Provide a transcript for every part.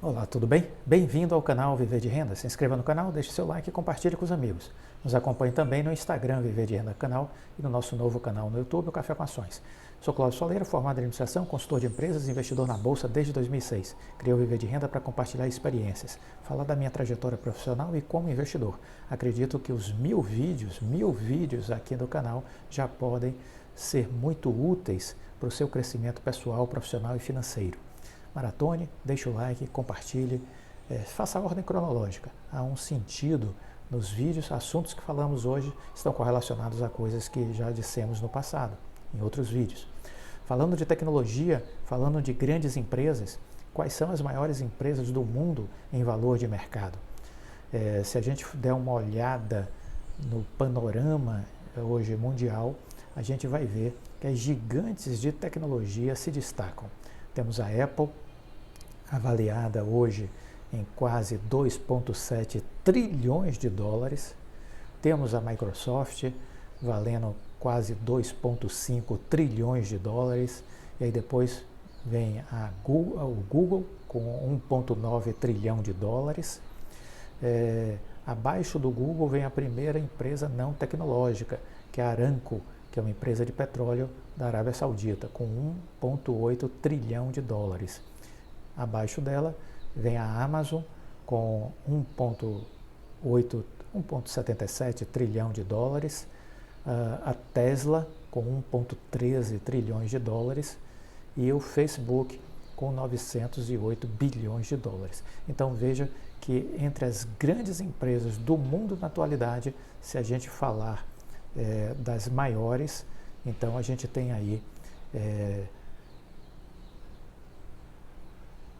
Olá, tudo bem? Bem-vindo ao canal Viver de Renda. Se inscreva no canal, deixe seu like e compartilhe com os amigos. Nos acompanhe também no Instagram Viver de Renda Canal e no nosso novo canal no YouTube, o Café com Ações. Sou Cláudio Soleiro, formado em administração, consultor de empresas e investidor na Bolsa desde 2006. Criei o Viver de Renda para compartilhar experiências, falar da minha trajetória profissional e como investidor. Acredito que os mil vídeos aqui do canal já podem ser muito úteis para o seu crescimento pessoal, profissional e financeiro. Maratone, deixe o like, compartilhe, faça a ordem cronológica. Há um sentido nos vídeos, assuntos que falamos hoje estão correlacionados a coisas que já dissemos no passado, em outros vídeos. Falando de tecnologia, falando de grandes empresas, quais são as maiores empresas do mundo em valor de mercado? Se a gente der uma olhada no panorama hoje mundial, a gente vai ver que as gigantes de tecnologia se destacam. Temos a Apple, avaliada hoje em quase 2,7 trilhões de dólares. Temos a Microsoft, valendo quase 2,5 trilhões de dólares. E aí depois vem o Google, com 1,9 trilhão de dólares. Abaixo do Google vem a primeira empresa não tecnológica, que é a Aramco, que é uma empresa de petróleo da Arábia Saudita, com 1,8 trilhão de dólares. Abaixo dela vem a Amazon, com 1,77 trilhão de dólares, a Tesla, com 1,13 trilhões de dólares, e o Facebook, com 908 bilhões de dólares. Então veja que entre as grandes empresas do mundo na atualidade, se a gente falar das maiores, então a gente tem aí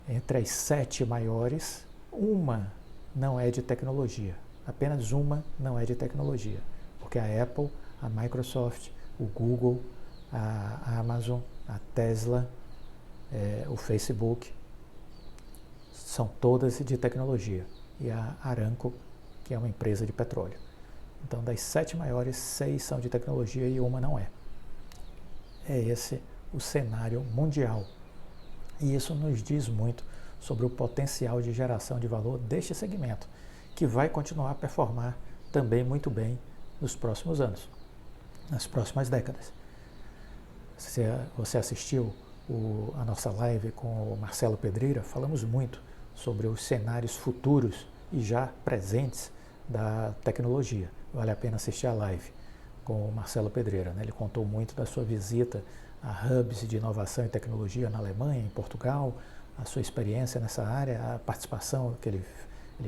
entre as 7 maiores, uma não é de tecnologia, apenas uma não é de tecnologia, porque a Apple, a Microsoft, o Google, a Amazon, a Tesla, o Facebook, são todas de tecnologia, e a Aramco, que é uma empresa de petróleo. Então, das 7 maiores, 6 são de tecnologia e uma não é. É esse o cenário mundial. E isso nos diz muito sobre o potencial de geração de valor deste segmento, que vai continuar a performar também muito bem nos próximos anos, nas próximas décadas. Se você assistiu a nossa live com o Marcelo Pedreira, falamos muito sobre os cenários futuros e já presentes da tecnologia. Vale a pena assistir a live com o Marcelo Pedreira, né? Ele contou muito da sua visita a hubs de inovação e tecnologia na Alemanha, em Portugal, a sua experiência nessa área, a participação que ele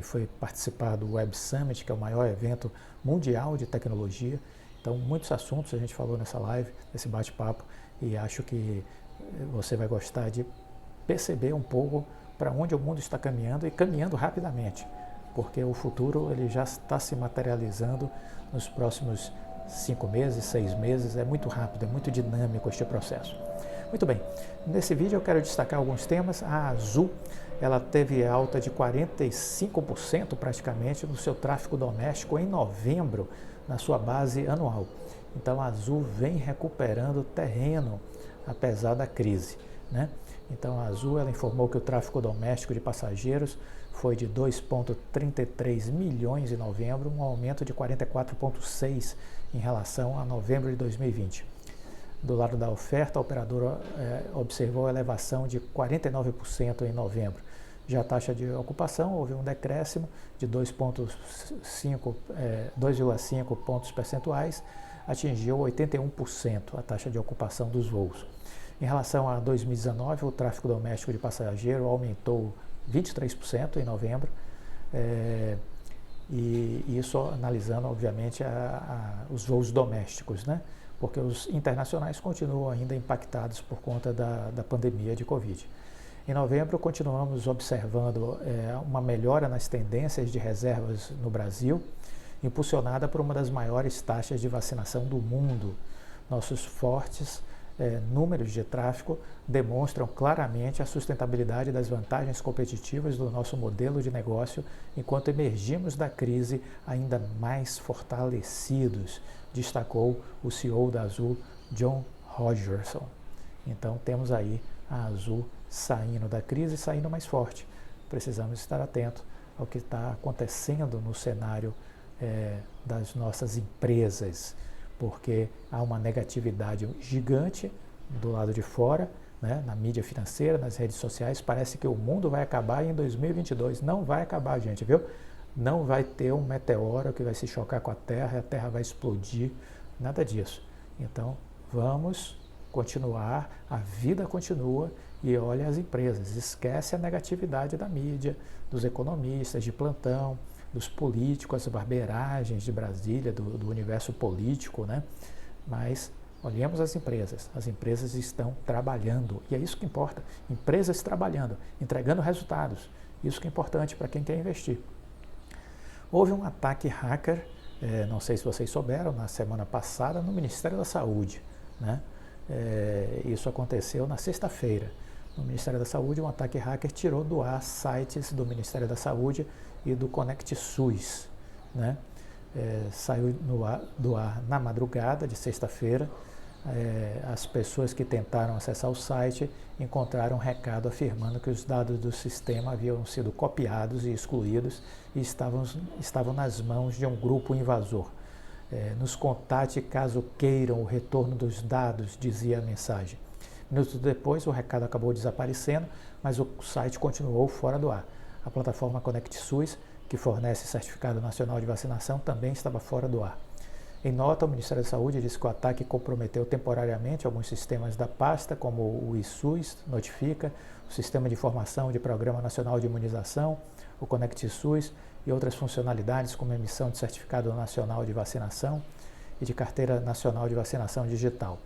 foi participar do Web Summit, que é o maior evento mundial de tecnologia. Então, muitos assuntos a gente falou nessa live, nesse bate-papo, e acho que você vai gostar de perceber um pouco para onde o mundo está caminhando e caminhando rapidamente, porque o futuro ele já está se materializando nos próximos 5 meses, 6 meses, é muito rápido, é muito dinâmico este processo. Muito bem, nesse vídeo eu quero destacar alguns temas. A Azul, ela teve alta de 45% praticamente no seu tráfego doméstico em novembro, na sua base anual. Então a Azul vem recuperando terreno, apesar da crise, né? Então a Azul, ela informou que o tráfego doméstico de passageiros foi de 2,33 milhões em novembro, um aumento de 44,6% em relação a novembro de 2020. Do lado da oferta, a operadora observou a elevação de 49% em novembro. Já a taxa de ocupação houve um decréscimo de 2,5 pontos percentuais, atingiu 81% a taxa de ocupação dos voos. Em relação a 2019, o tráfego doméstico de passageiro aumentou 23% em novembro, e isso analisando, obviamente, os voos domésticos, né? Porque os internacionais continuam ainda impactados por conta da pandemia de Covid. Em novembro, continuamos observando uma melhora nas tendências de reservas no Brasil, impulsionada por uma das maiores taxas de vacinação do mundo. Nossos fortes números de tráfego demonstram claramente a sustentabilidade das vantagens competitivas do nosso modelo de negócio, enquanto emergimos da crise ainda mais fortalecidos, destacou o CEO da Azul, John Rodgerson. Então temos aí a Azul saindo da crise, saindo mais forte. precisamos estar atentos ao que está acontecendo no cenário das nossas empresas, porque há uma negatividade gigante do lado de fora, né, na mídia financeira, nas redes sociais. Parece que o mundo vai acabar em 2022. Não vai acabar, gente, viu? Não vai ter um meteoro que vai se chocar com a Terra e a Terra vai explodir, nada disso. Então, vamos continuar, a vida continua e olha as empresas. Esquece a negatividade da mídia, dos economistas de plantão, dos políticos, as barbeiragens de Brasília, do universo político, né? Mas olhemos as empresas estão trabalhando, e é isso que importa, empresas trabalhando, entregando resultados, isso que é importante para quem quer investir. Houve um ataque hacker, não sei se vocês souberam, na semana passada no Ministério da Saúde, né? Isso aconteceu na sexta-feira. No Ministério da Saúde, um ataque hacker tirou do ar sites do Ministério da Saúde e do Conect SUS, né? Saiu do ar na madrugada de sexta-feira. As pessoas que tentaram acessar o site encontraram um recado afirmando que os dados do sistema haviam sido copiados e excluídos e estavam nas mãos de um grupo invasor. Nos contate caso queiram o retorno dos dados, dizia a mensagem. Minutos depois, o recado acabou desaparecendo, mas o site continuou fora do ar. A plataforma Conect SUS, que fornece certificado nacional de vacinação, também estava fora do ar. Em nota, o Ministério da Saúde disse que o ataque comprometeu temporariamente alguns sistemas da pasta, como o iSUS Notifica, o Sistema de Informação de Programa Nacional de Imunização, o Conect SUS e outras funcionalidades como emissão de certificado nacional de vacinação e de carteira nacional de vacinação digital.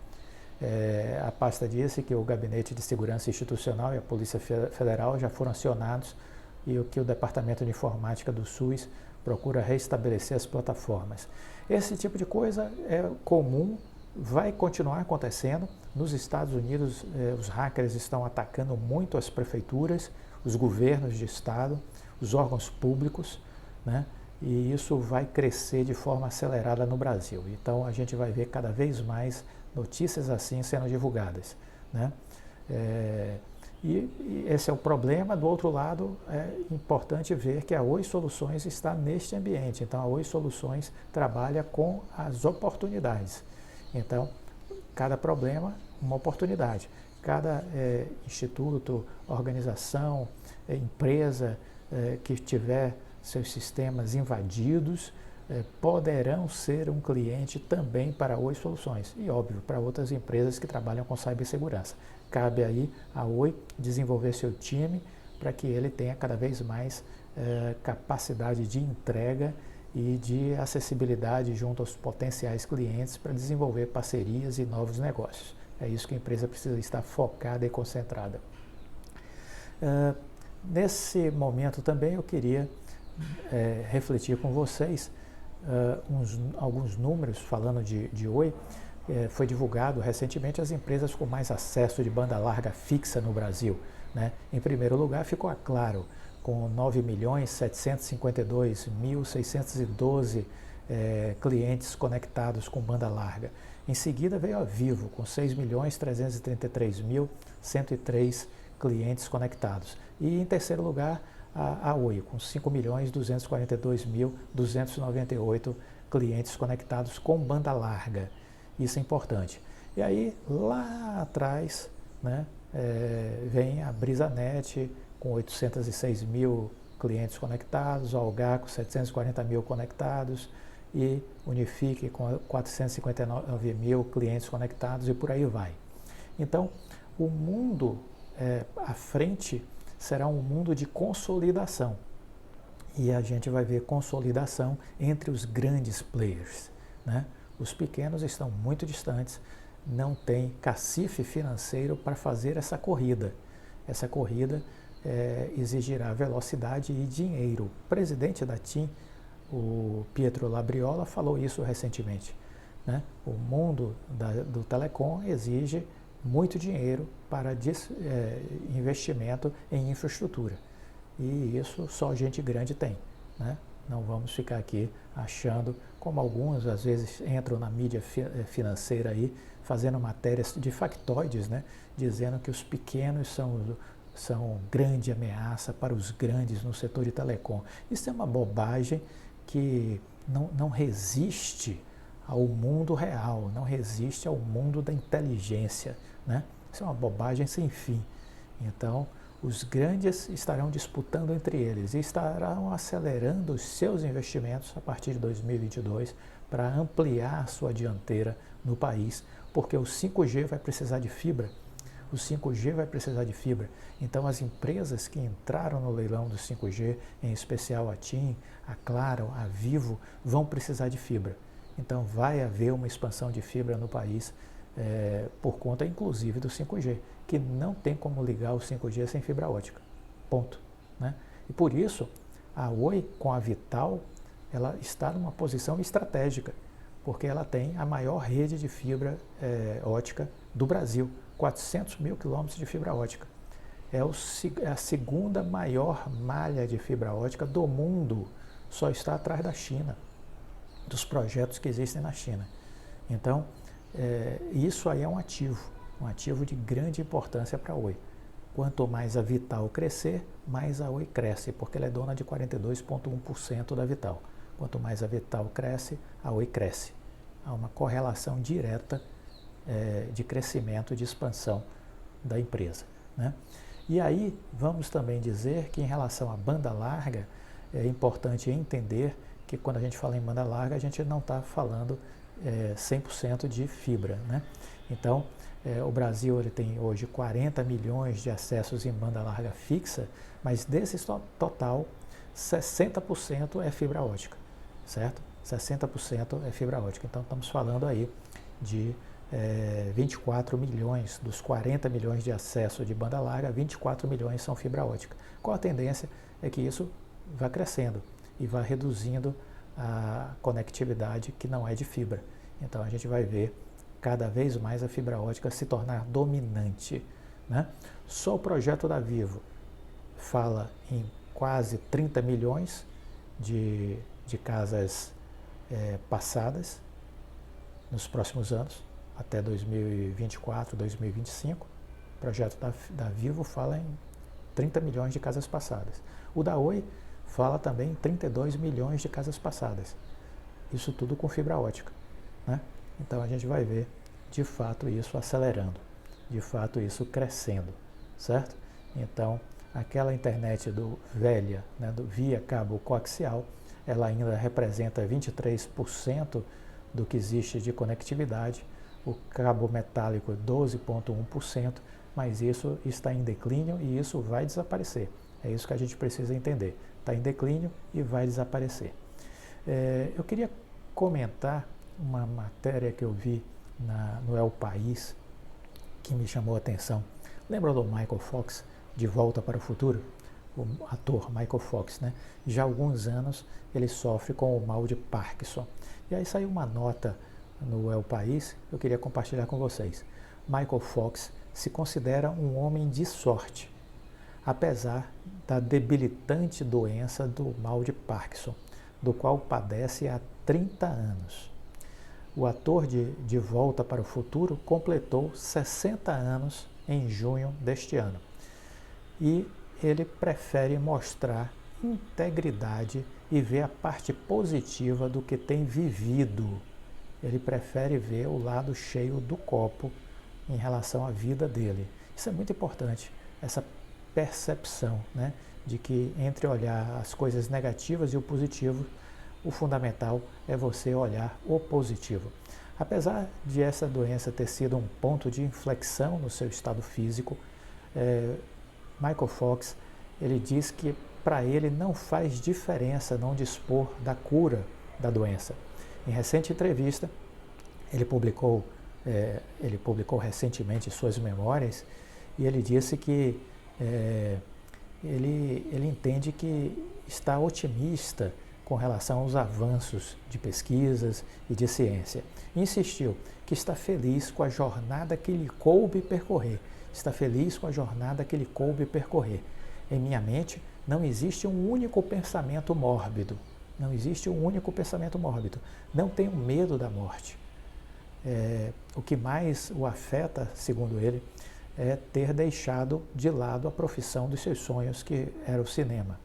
A pasta disse que o Gabinete de Segurança Institucional e a Polícia Federal já foram acionados e que o Departamento de Informática do SUS procura restabelecer as plataformas. Esse tipo de coisa é comum, vai continuar acontecendo. Nos Estados Unidos, os hackers estão atacando muito as prefeituras, os governos de estado, os órgãos públicos, né? E isso vai crescer de forma acelerada no Brasil. Então, a gente vai ver cada vez mais notícias assim sendo divulgadas, né? E esse é o problema. Do outro lado, é importante ver que a Oi Soluções está neste ambiente. Então, a Oi Soluções trabalha com as oportunidades. Então, cada problema, uma oportunidade. Cada instituto, organização, empresa que tiver seus sistemas invadidos, poderão ser um cliente também para a Oi Soluções e, óbvio, para outras empresas que trabalham com cibersegurança. Cabe aí a Oi desenvolver seu time para que ele tenha cada vez mais capacidade de entrega e de acessibilidade junto aos potenciais clientes para desenvolver parcerias e novos negócios. É isso que a empresa precisa estar focada e concentrada. Nesse momento também eu queria refletir com vocês alguns números falando de Oi. Foi divulgado recentemente as empresas com mais acesso de banda larga fixa no Brasil, né? Em primeiro lugar ficou a Claro, com 9.752.612 clientes conectados com banda larga. Em seguida veio a Vivo, com 6.333.103 clientes conectados. E em terceiro lugar, a Oi, com 5.242.298 clientes conectados com banda larga. Isso é importante. E aí, lá atrás, né, vem a BrisaNet, com 806 mil clientes conectados, a Algar com 740 mil conectados e Unifique com 459 mil clientes conectados e por aí vai. Então, o mundo à frente será um mundo de consolidação e a gente vai ver consolidação entre os grandes players, né? Os pequenos estão muito distantes, não tem cacife financeiro para fazer essa corrida. Essa corrida exigirá velocidade e dinheiro. O presidente da TIM, o Pietro Labriola, falou isso recentemente, né? O mundo do telecom exige muito dinheiro para investimento em infraestrutura. E isso só gente grande tem, né? Não vamos ficar aqui achando, como alguns às vezes entram na mídia financeira aí, fazendo matérias de factoides, né? Dizendo que os pequenos são são grande ameaça para os grandes no setor de telecom. Isso é uma bobagem que não resiste ao mundo real, não resiste ao mundo da inteligência, né? Isso é uma bobagem sem fim. Então, os grandes estarão disputando entre eles e estarão acelerando os seus investimentos a partir de 2022 para ampliar sua dianteira no país, porque o 5G vai precisar de fibra. O 5G vai precisar de fibra. Então, as empresas que entraram no leilão do 5G, em especial a TIM, a Claro, a Vivo, vão precisar de fibra. Então, vai haver uma expansão de fibra no país, por conta, inclusive, do 5G, que não tem como ligar o 5G sem fibra ótica. Ponto. Né? E por isso, a Oi, com a Vital, ela está numa posição estratégica, porque ela tem a maior rede de fibra ótica do Brasil. 400 mil quilômetros de fibra ótica. É a segunda maior malha de fibra ótica do mundo. Só está atrás da China, dos projetos que existem na China. Então, isso aí é um ativo de grande importância para a Oi. Quanto mais a Vital crescer, mais a Oi cresce, porque ela é dona de 42,1% da Vital. Quanto mais a Vital cresce, a Oi cresce. Há uma correlação direta de crescimento, de expansão da empresa, né? E aí, vamos também dizer que em relação à banda larga, é importante entender que quando a gente fala em banda larga, a gente não está falando 100% de fibra, né? Então, o Brasil ele tem hoje 40 milhões de acessos em banda larga fixa, mas desse total, 60% é fibra ótica, certo? 60% é fibra ótica. Então, estamos falando aí de 24 milhões dos 40 milhões de acesso de banda larga, 24 milhões são fibra ótica. Qual a tendência? É que isso vai crescendo e vai reduzindo a conectividade que não é de fibra. Então a gente vai ver cada vez mais a fibra ótica se tornar dominante, né? Só o projeto da Vivo fala em quase 30 milhões de casas passadas nos próximos anos, até 2024, 2025, o projeto da Vivo fala em 30 milhões de casas passadas. O da Oi fala também em 32 milhões de casas passadas. Isso tudo com fibra ótica, né? Então a gente vai ver, de fato, isso acelerando, de fato, isso crescendo, certo? Então, aquela internet velha, né, via cabo coaxial, ela ainda representa 23% do que existe de conectividade. O cabo metálico 12,1%, mas isso está em declínio e isso vai desaparecer. É isso que a gente precisa entender. Está em declínio e vai desaparecer. Eu queria comentar uma matéria que eu vi no El País, que me chamou a atenção. Lembra do Michael Fox, De Volta para o Futuro? O ator Michael Fox, né? Já há alguns anos ele sofre com o mal de Parkinson. E aí saiu uma nota no El País, eu queria compartilhar com vocês. Michael Fox se considera um homem de sorte, apesar da debilitante doença do mal de Parkinson, do qual padece há 30 anos. O ator de Volta para o Futuro completou 60 anos em junho deste ano. E ele prefere mostrar integridade e ver a parte positiva do que tem vivido. Ele prefere ver o lado cheio do copo em relação à vida dele. Isso é muito importante, essa percepção, né, de que entre olhar as coisas negativas e o positivo, o fundamental é você olhar o positivo. Apesar de essa doença ter sido um ponto de inflexão no seu estado físico, Michael Fox, ele diz que para ele não faz diferença não dispor da cura da doença. Em recente entrevista, ele publicou recentemente suas memórias e ele disse que ele entende que está otimista com relação aos avanços de pesquisas e de ciência. Insistiu que está feliz com a jornada que lhe coube percorrer. Está feliz com a jornada que lhe coube percorrer. Em minha mente não existe um único pensamento mórbido. Não existe um único pensamento mórbido. Não tenho medo da morte. O que mais o afeta, segundo ele, é ter deixado de lado a profissão dos seus sonhos, que era o cinema.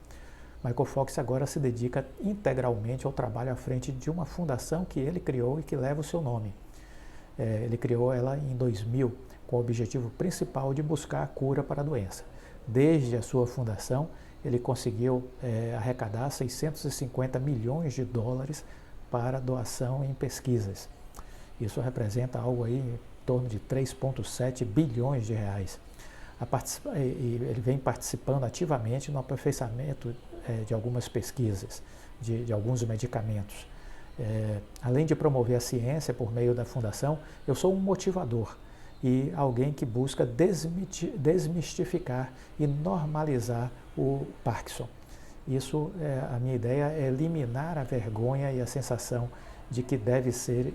Michael Fox agora se dedica integralmente ao trabalho à frente de uma fundação que ele criou e que leva o seu nome. Ele criou ela em 2000, com o objetivo principal de buscar a cura para a doença. Desde a sua fundação, ele conseguiu arrecadar 650 milhões de dólares para doação em pesquisas. Isso representa algo aí em torno de 3,7 bilhões de reais. Ele vem participando ativamente no aperfeiçoamento de algumas pesquisas, de alguns medicamentos. Além de promover a ciência por meio da fundação, eu sou um motivador e alguém que busca desmistificar e normalizar o Parkinson. A minha ideia é eliminar a vergonha e a sensação de que deve ser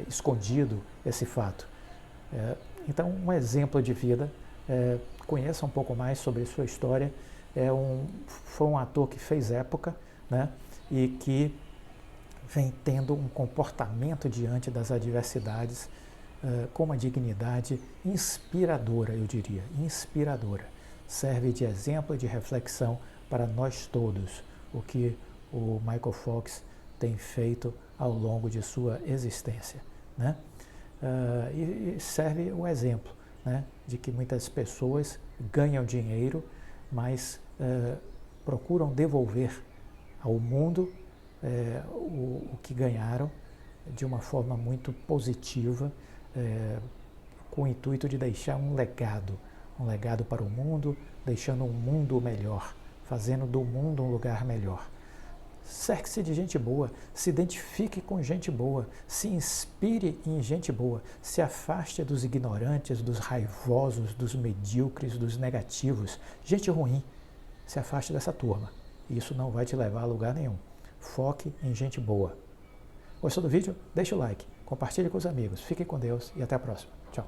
escondido esse fato. Então, um exemplo de vida, conheça um pouco mais sobre sua história. Foi um ator que fez época, né, e que vem tendo um comportamento diante das adversidades com uma dignidade inspiradora, eu diria, inspiradora. Serve de exemplo e de reflexão para nós todos, o que o Michael Fox tem feito ao longo de sua existência, né? E serve o exemplo, né, de que muitas pessoas ganham dinheiro, mas procuram devolver ao mundo o que ganharam de uma forma muito positiva, com o intuito de deixar um legado para o mundo, deixando um mundo melhor, fazendo do mundo um lugar melhor. Cerque-se de gente boa, se identifique com gente boa, se inspire em gente boa, se afaste dos ignorantes, dos raivosos, dos medíocres, dos negativos. Gente ruim, se afaste dessa turma. Isso não vai te levar a lugar nenhum. Foque em gente boa. Gostou do vídeo? Deixa o like, compartilhe com os amigos. Fiquem com Deus e até a próxima. Tchau.